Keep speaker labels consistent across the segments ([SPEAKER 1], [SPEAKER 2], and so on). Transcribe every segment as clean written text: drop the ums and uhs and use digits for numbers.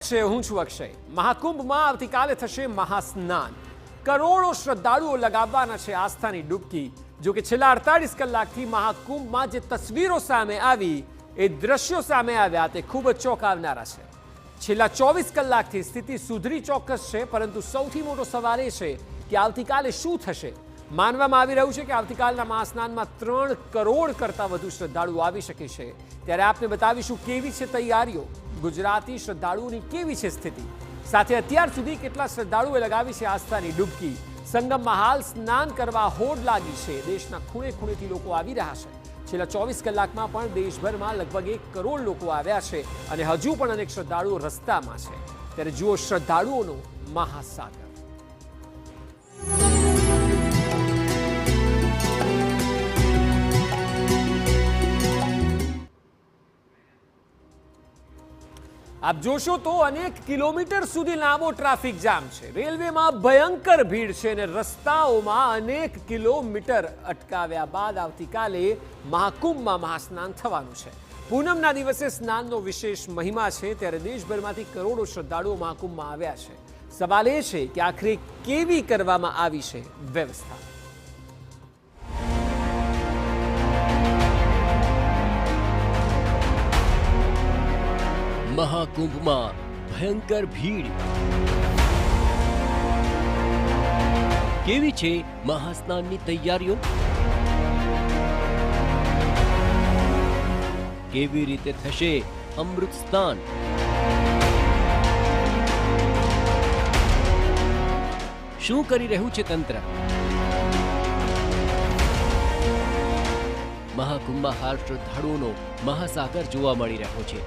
[SPEAKER 1] છે, હું છું અક્ષય। મહાકુંભમાં આવતીકાલે થશે મહાસ્નાન। કરોડો શ્રદ્ધાળુઓ લગાવવાના છે આસ્થાની ડૂબકી। જો કે છેલ્લા 48 કલાકથી મહાકુંભમાં જે તસવીરો સામે આવી, એ દ્રશ્યો સામે આવ્યા, તે ખૂબ જ ચોંકાવનારા છે। છેલ્લા 24 કલાકથી સ્થિતિ સુધરી ચોક્કસ છે, પરંતુ સૌથી મોટો સવાલ એ છે કે આવતીકાલે શું થશે। માનવામાં આવી રહ્યું છે કે આવતીકાલના મહાસ્નાનમાં 3 કરોડ કરતાં વધુ શ્રદ્ધાળુઓ આવી શકે છે। ત્યારે આપને બતાવીશું કેવી છે તૈયારીઓ, ગુજરાતી શ્રદ્ધાળુઓની કેવી છે સ્થિતિ, સાથે અત્યાર સુધી કેટલા શ્રદ્ધાળુઓએ લગાવી છે આસ્થાની ડૂબકી। સંગમમાં હાલ સ્નાન કરવા હોડ લાગી છે। દેશના ખૂણે ખૂણેથી લોકો આવી રહ્યા છે। છેલ્લા 24 કલાકમાં પણ દેશભરમાં લગભગ 1 કરોડ લોકો આવ્યા છે અને હજુ પણ અનેક શ્રદ્ધાળુઓ રસ્તામાં છે। ત્યારે જુઓ શ્રદ્ધાળુઓનો મહાસાગર। આપ જોશો તો અનેક કિલોમીટર સુધી લાંબો ટ્રાફિક જામ છે। રેલવેમાં ભયંકર ભીડ છે અને રસ્તાઓમાં અનેક કિલોમીટર અટકાવ્યા બાદ આવતીકાલે મહાકુંભમાં મહાસ્નાન થવાનું છે। પૂનમના દિવસે સ્નાનનો વિશેષ મહિમા છે, ત્યારે દેશભરમાંથી કરોડો શ્રદ્ધાળુઓ મહાકુંભમાં આવ્યા છે। સવાલ એ છે કે આખરે કેવી કરવામાં આવી છે વ્યવસ્થા।
[SPEAKER 2] મહાકુંભમાં ભયંકર ભીડ, કેવી છે મહાસ્નાનની તૈયારીઓ, કેવી રીતે થશે અમૃત સ્નાન, શું કરી રહ્યું છે તંત્ર। મહાકુંભમાં હાલ શ્રદ્ધાળુઓનો મહાસાગર જોવા મળી રહ્યો છે।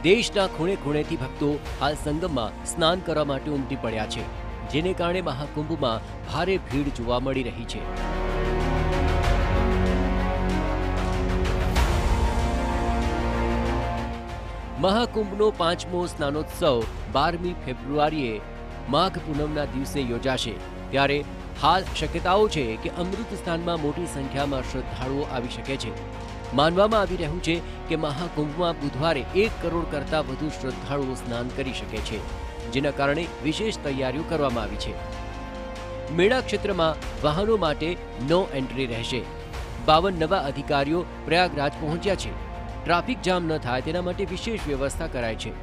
[SPEAKER 2] દેશના ખૂણે ખૂણેથી ભક્તો હાલ સંગમમાં સ્નાન કરવા માટે ઉમટી પડ્યા છે, જેને કારણે મહાકુંભમાં ભારે ભીડ જોવા મળી રહી છે। મહાકુંભનો 5મો સ્નાનોત્સવ 12મી ફેબ્રુઆરીએ માઘ પૂનમના દિવસે યોજાશે। ત્યારે હાલ શક્યતાઓ છે કે અમૃત સ્નાનમાં મોટી સંખ્યામાં શ્રદ્ધાળુઓ આવી શકે છે। માનવામાં આવી રહ્યું છે કે મહાકુંભમાં બુધવારે 1 કરોડ કરતાં વધુ શ્રદ્ધાળુઓ સ્નાન કરી શકે છે, જેના કારણે વિશેષ તૈયારીઓ કરવામાં આવી છે। મેળા ક્ષેત્રમાં વાહનો માટે નો એન્ટ્રી રહેશે। 52 નવા અધિકારીઓ પ્રયાગરાજ પહોંચ્યા છે। ટ્રાફિક જામ ન થાય તેના માટે વિશેષ વ્યવસ્થા કરાઈ છે।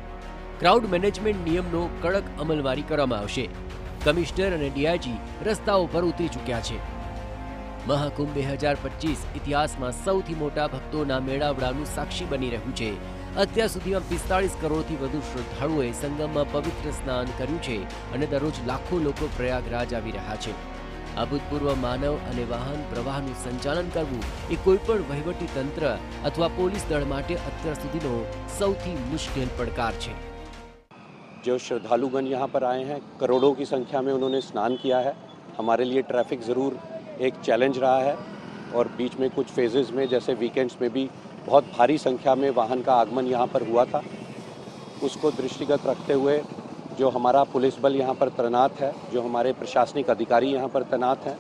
[SPEAKER 2] ક્રાઉડ મેનેજમેન્ટ નિયમનો કડક અમલવારી કરવામાં આવશે। કમિશનર અને ડીઆઈજી રસ્તાઓ પર ઉતરી ચૂક્યા છે। મહાકુંભ 2025 ઇતિહાસમાં સૌથી મોટા ભક્તોના મેળાવડાનું સાક્ષી બની રહ્યું છે। અત્યાર સુધીમાં 45 કરોડથી વધુ શ્રદ્ધાળુઓએ સંગમમાં પવિત્ર સ્નાન કર્યું છે અને દરરોજ લાખો લોકો પ્રયાગરાજ આવી રહ્યા છે। અભૂતપૂર્વ માનવ અને વાહન પ્રવાહનું સંચાલન કરવું એ કોઈપણ વહીવટી તંત્ર અથવા પોલીસ દળ માટે અત્યાર સુધીનો સૌથી મુશ્કેલ પડકાર છે।
[SPEAKER 3] जो श्रद्धालुगण यहाँ पर आए हैं, करोड़ों की संख्या में उन्होंने स्नान किया है। हमारे लिए ट्रैफिक ज़रूर एक चैलेंज रहा है और बीच में कुछ फेजेस में जैसे वीकेंड्स में भी बहुत भारी संख्या में वाहन का आगमन यहाँ पर हुआ था। उसको दृष्टिगत रखते हुए जो हमारा पुलिस बल यहाँ पर तैनात है, जो हमारे प्रशासनिक अधिकारी यहाँ पर तैनात हैं,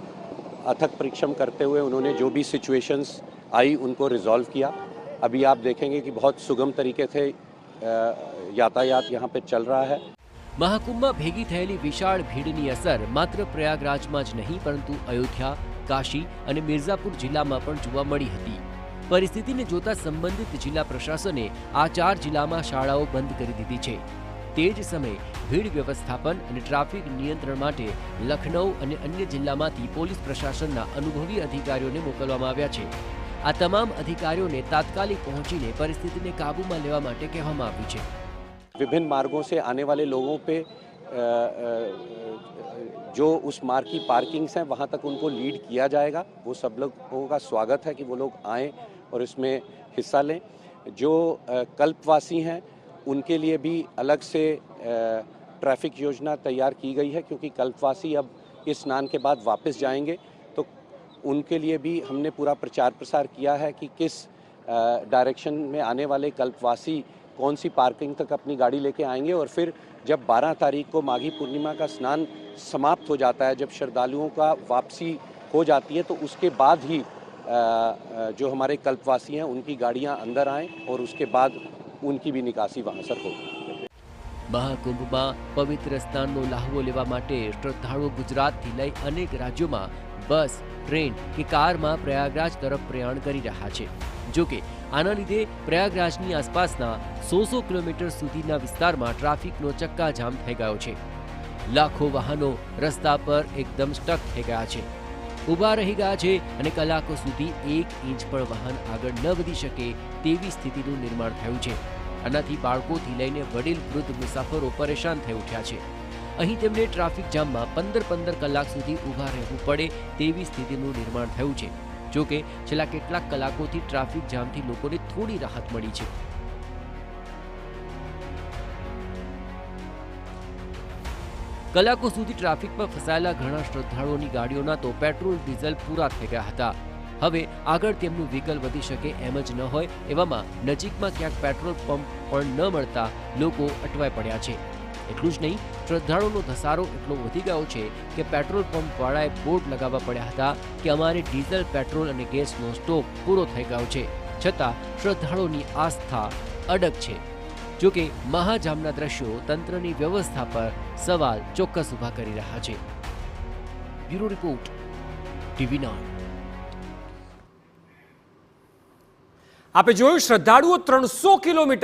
[SPEAKER 3] अथक परिश्रम करते हुए उन्होंने जो भी सिचुएशंस आई उनको रिजॉल्व किया। अभी आप देखेंगे कि बहुत सुगम तरीके से यातायात यहाँ पे चल रहा है।
[SPEAKER 2] મહાકુંભમાં ભેગી થયેલી વિશાળ ભીડની અસર માત્ર પ્રયાગરાજમાં જ નહીં, પરંતુ અયોધ્યા, કાશી અને મિર્ઝાપુર જિલ્લામાં પણ જોવા મળી હતી। પરિસ્થિતિને જોતા સંબંધિત જિલ્લા પ્રશાસને આ 4 જિલ્લામાં શાળાઓ બંધ કરી દીધી છે। તે જ સમયે ભીડ વ્યવસ્થાપન અને ટ્રાફિક નિયંત્રણ માટે લખનઉ અને અન્ય જિલ્લામાંથી પોલીસ પ્રશાસનના અનુભવી અધિકારીઓને મોકલવામાં આવ્યા છે। આ તમામ અધિકારીઓને તાત્કાલિક પહોંચીને પરિસ્થિતિને કાબૂમાં લેવા માટે કહેવામાં આવ્યું છે।
[SPEAKER 3] विभिन्न मार्गों से आने वाले लोगों पे जो उस मार्ग की पार्किंग्स हैं वहाँ तक उनको लीड किया जाएगा। वो सब लोगों का स्वागत है कि वो लोग आएँ और इसमें हिस्सा लें। जो कल्पवासी हैं उनके लिए भी अलग से ट्रैफिक योजना तैयार की गई है, क्योंकि कल्पवासी अब इस स्नान के बाद वापस जाएंगे, तो उनके लिए भी हमने पूरा प्रचार प्रसार किया है कि किस डायरेक्शन में आने वाले कल्पवासी कौन सी पार्किंग तक अपनी गाड़ी लेके आएंगे। और फिर जब 12 तारीख को माघी पूर्णिमा का स्नान समाप्त हो जाता है, जब श्रद्धालुओं का वापसी हो जाती है, तो उसके बाद ही जो हमारे कल्पवासी हैं उनकी गाड़ियां अंदर आएं और उसके बाद उनकी भी निकासी वहाँ से होगी।
[SPEAKER 2] મહાકુંભમાં પવિત્ર સ્નાનનો લહાવો લેવા માટે શ્રદ્ધાળુઓ ગુજરાતથી લઈ અનેક રાજ્યોમાં બસ, ટ્રેન કે કારમાં પ્રયાગરાજ તરફ પ્રયાણ કરી રહ્યા છે. જોકે આના લીધે પ્રયાગરાજની આસપાસના 100 કિલોમીટર સુધીના વિસ્તારમાં ટ્રાફિકનો ચક્કાજામ થઈ ગયો છે. લાખો વાહનો રસ્તા પર એકદમ સ્ટક થઈ ગયા છે, ઊભા રહી ગયા છે અને કલાકો સુધી 1 ઇંચ પણ વાહન આગળ ન વધી શકે તેવી સ્થિતિનું નિર્માણ થયું છે. આનાથી બાળકોથી લઈને વડીલ વૃદ્ધ મુસાફરો પરેશાન થઈ ઉઠ્યા છે. અહીં તેમને ટ્રાફિક જામમાં 15 કલાક સુધી ઊભા રહેવું પડે તેવી સ્થિતિનું નિર્માણ થયું છે. જોકે છેલ્લા કેટલાક કલાકોથી ટ્રાફિક જામથી લોકોને થોડી રાહત મળી છે. કલાકો સુધી ટ્રાફિકમાં ફસાયેલા ઘણા શ્રદ્ધાળુઓની ગાડીઓના તો પેટ્રોલ ડીઝલ પૂરા થઈ ગયા હતા. હવે આગળ તેમનું વ્હીકલ વધી શકે એમ જ ન હોય એવામાં નજીકમાં ક્યાંક પેટ્રોલ પંપ પણ ન મળતા લોકો અટવાઈ પડ્યા છે. એટલું જ નહીં, શ્રદ્ધાળુઓનો ધસારો એટલો વધી ગયો છે કે પેટ્રોલ પંપ વાળાએ બોર્ડ લગાવવા પડ્યા હતા કે અમારે ડીઝલ, પેટ્રોલ અને ગેસનો સ્ટોક પૂરો થઈ ગયો છે. છતાં શ્રદ્ધાળુઓની આસ્થા અડગ છે. જોકે મહાજામના દ્રશ્યો તંત્રની વ્યવસ્થા પર સવાલ ચોક્કસ ઊભા કરી રહ્યા છે. Bureau report, TV9.
[SPEAKER 1] આપે જોયું, શ્રદ્ધાળુઓ 300 કિલોમીટર